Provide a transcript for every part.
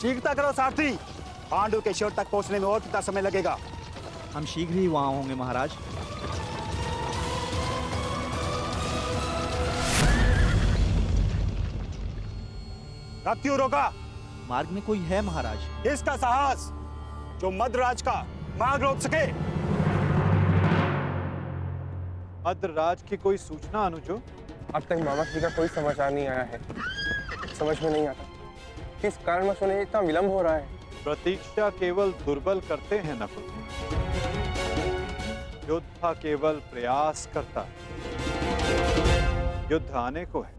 शीघ्रता करो सारथी, पांडु के शिविर तक पहुंचने में और कितना समय लगेगा? हम शीघ्र ही वहां होंगे महाराज। रथ क्यों रोका? मार्ग में कोई है महाराज। इसका साहस जो मद्रराज का मार्ग रोक सके। मद्रराज की कोई सूचना अनुजो? अब तक मामा जी का कोई समाचार नहीं आया है। समझ में नहीं आता किस कारणवश उन्हें इतना विलंब हो रहा है। प्रतीक्षा केवल दुर्बल करते हैं नकुल, योद्धा केवल प्रयास करता है। युद्ध आने को है,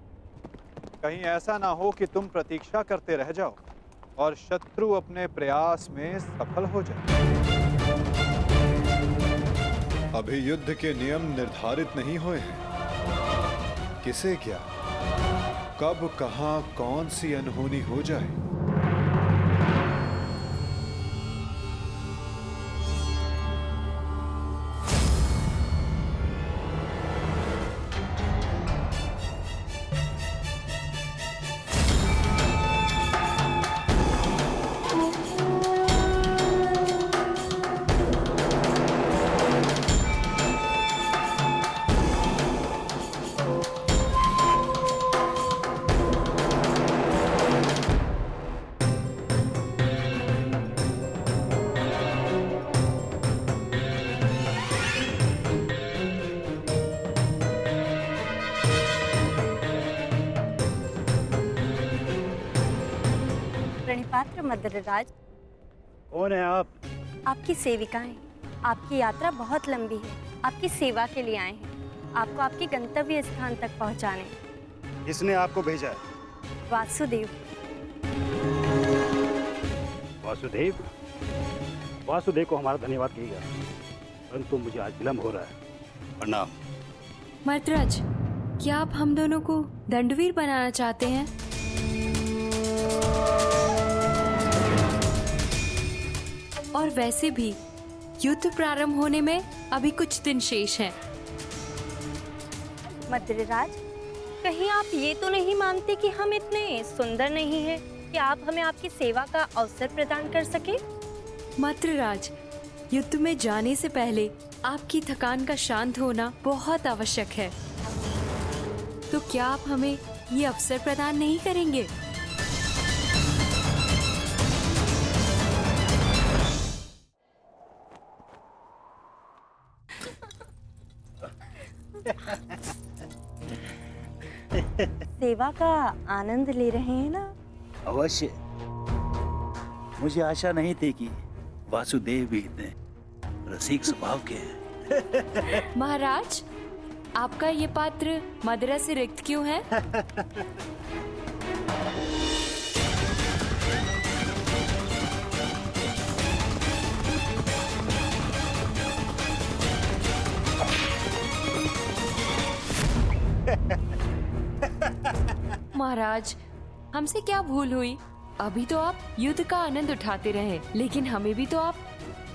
कहीं ऐसा ना हो कि तुम प्रतीक्षा करते रह जाओ और शत्रु अपने प्रयास में सफल हो जाए। अभी युद्ध के नियम निर्धारित नहीं हुए हैं। किसे क्या, कब, कहां, कौन सी अनहोनी हो जाए। प्रणिपात्र मद्रराज। कौन है आप? आपकी सेविकाएं। आपकी यात्रा बहुत लंबी है, आपकी सेवा के लिए आए हैं, आपको आपके गंतव्य स्थान तक पहुंचाने। किसने आपको भेजा है? वासुदेव। वासुदेव? वासुदेव को हमारा धन्यवाद कहिएगा, परंतु मुझे आज विलंब हो रहा है। प्रणाम। मद्रराज, क्या आप हम दोनों को दंडवीर बनाना चाहते हैं? और वैसे भी युद्ध प्रारंभ होने में अभी कुछ दिन शेष हैं। मद्रराज, कहीं आप ये तो नहीं मानते कि हम इतने सुंदर नहीं हैं कि आप हमें आपकी सेवा का अवसर प्रदान कर सके? मद्रराज, युद्ध में जाने से पहले आपकी थकान का शांत होना बहुत आवश्यक है। तो क्या आप हमें ये अवसर प्रदान नहीं करेंगे? सेवा का आनंद ले रहे हैं ना? अवश्य। मुझे आशा नहीं थी कि वासुदेव भी इतने रसिक स्वभाव के हैं। महाराज, आपका ये पात्र मदिरा से रिक्त क्यों है? महाराज, हमसे क्या भूल हुई? अभी तो आप युद्ध का आनंद उठाते रहे, लेकिन हमें भी तो आप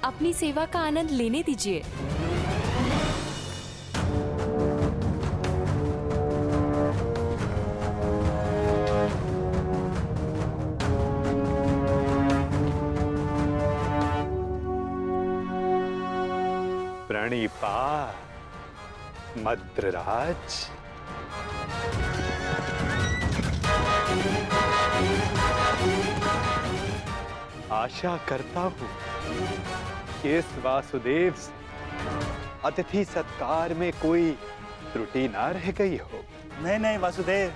अपनी सेवा का आनंद लेने दीजिए। प्रणिपात मद्रराज। आशा करता हूँ कि इस वासुदेव अतिथि सत्कार में कोई त्रुटि ना रह गई हो। नहीं नहीं वासुदेव,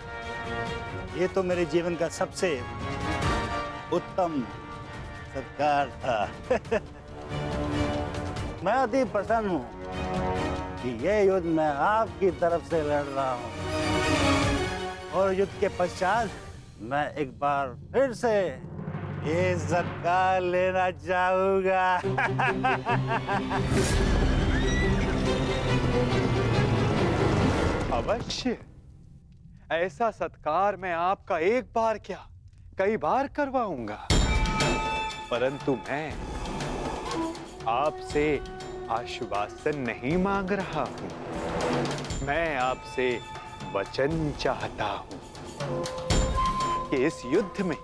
ये तो मेरे जीवन का सबसे उत्तम सत्कार था। मैं अति प्रसन्न हूँ कि ये युद्ध मैं आपकी तरफ से लड़ रहा हूँ, और युद्ध के पश्चात मैं एक बार फिर से ये सत्कार लेना चाहूंगा। अवश्य, ऐसा सत्कार मैं आपका एक बार क्या कई बार करवाऊंगा, परंतु मैं आपसे आश्वासन नहीं मांग रहा हूं। मैं आपसे वचन चाहता हूं कि इस युद्ध में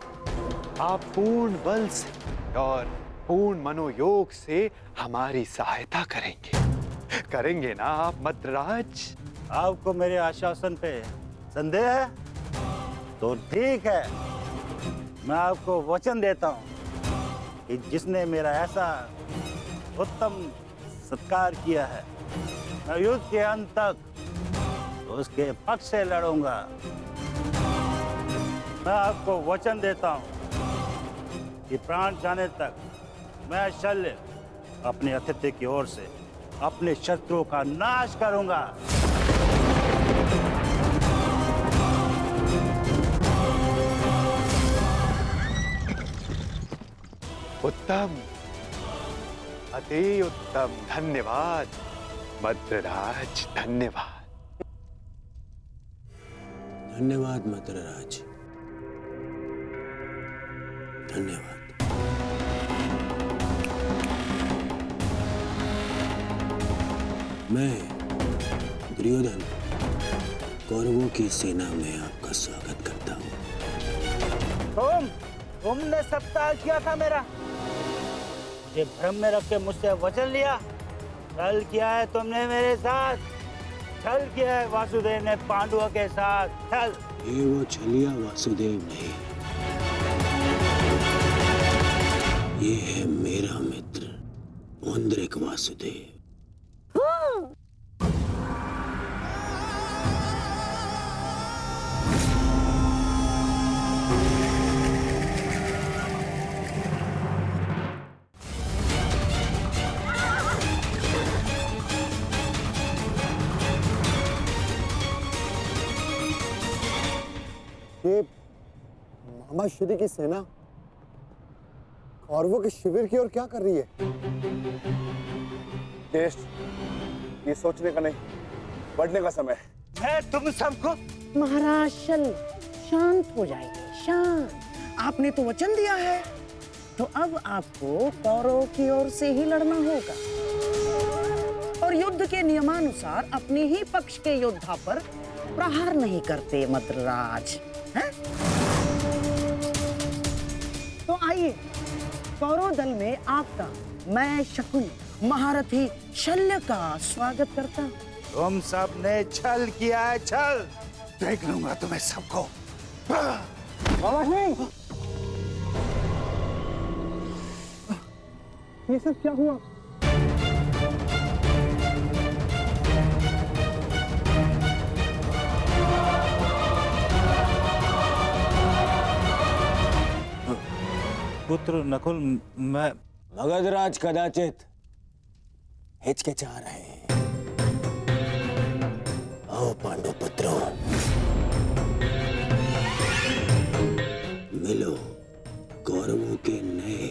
आप पूर्ण बल से और पूर्ण मनोयोग से हमारी सहायता करेंगे ना आप मद्राज? आपको मेरे आश्वासन पे संदेह है? तो ठीक है, मैं आपको वचन देता हूं कि जिसने मेरा ऐसा उत्तम सत्कार किया है, मैं युद्ध के अंत तक उसके पक्ष से लड़ूंगा। मैं आपको वचन देता हूं कि प्राण जाने तक मैं शल्य अपने अतिथि की ओर से अपने शत्रुओं का नाश करूंगा। उत्तम, अति उत्तम, धन्यवाद मद्रराज, धन्यवाद। धन्यवाद मद्रराज, धन्यवाद। मैं दुर्योधन कौरवों की सेना में आपका स्वागत करता हूँ। तुमने सत्कार किया था मेरा, मुझे भ्रम में रख के मुझसे वचन लिया। छल किया है तुमने मेरे साथ, छल किया है वासुदेव ने पांडवों के साथ, छल। ये वो छलिया वासुदेव नहीं, ये है मेरा मित्र औंद्रिक वासुदेव। ये मामा श्री की सेना कौरवों के शिविर की ओर क्या कर रही है? देश, ये सोचने का नहीं, बढ़ने का समय। मैं तुम सबको महाराज शल शांत हो जाइए, शांत। आपने तो वचन दिया है, तो अब आपको कौरवों की ओर से ही लड़ना होगा और युद्ध के नियमानुसार अपने ही पक्ष के योद्धा पर प्रहार नहीं करते मद्रराज, हैं? तो आइए, कौरव दल में आपका मैं शकुन महारथी शल्य का स्वागत करता हूं। तुम सब ने छल किया है, छल। देख लूंगा तुम्हें सबको। मामा श्री, ये सब क्या हुआ? पुत्र नकुल, मैं मगधराज कदाचित हिचकिचा रहे हैं। आओ पांडु पुत्रों, मिलो कौरवों के नए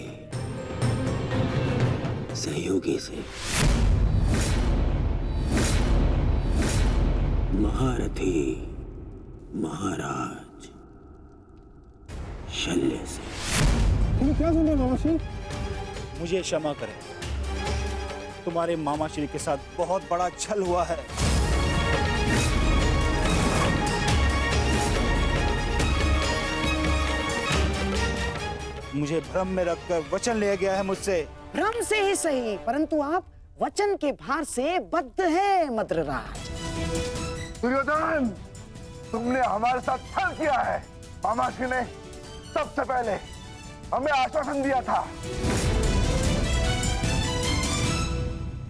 सहयोगी से, महारथी महाराज शल्य से। तुम क्या सुन रहे हो मामा श्री? मुझे क्षमा करें, तुम्हारे मामा श्री के साथ बहुत बड़ा छल हुआ है। मुझे भ्रम में रखकर वचन लिया गया है मुझसे। भ्रम से ही सही, परंतु आप वचन के भार से बद्ध हैं मद्रराज। दुर्योधन, तुमने हमारे साथ छल किया है। मामा श्री ने सबसे पहले हमें आश्वासन दिया था।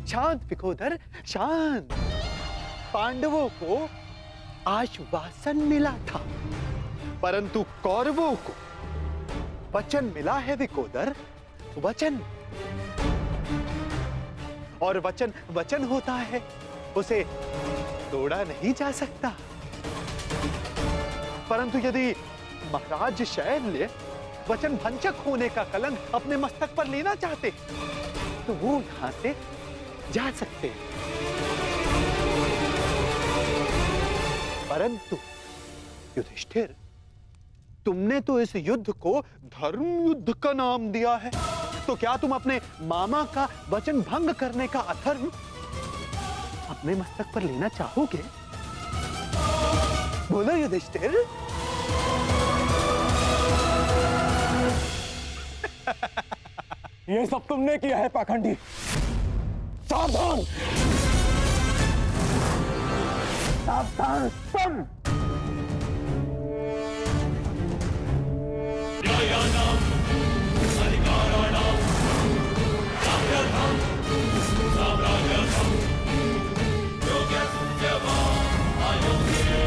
शांत विकोदर, शांत। पांडवों को आश्वासन मिला था, परंतु कौरवों को वचन मिला है विकोदर, वचन। और वचन वचन होता है, उसे तोड़ा नहीं जा सकता। परंतु यदि महाराज शैल्य वचन भंजक होने का कलंक अपने मस्तक पर लेना चाहते तो वो यहां से जा सकते हैं। परंतु युधिष्ठिर, तुमने तो इस युद्ध को धर्म युद्ध का नाम दिया है, तो क्या तुम अपने मामा का वचन भंग करने का अधर्म अपने मस्तक पर लेना चाहोगे? बोलो युधिष्ठिर। ये सब तुमने किया है पाखंडी। सावधान, सावधान सुन। Yoga Sutya Ayodhya,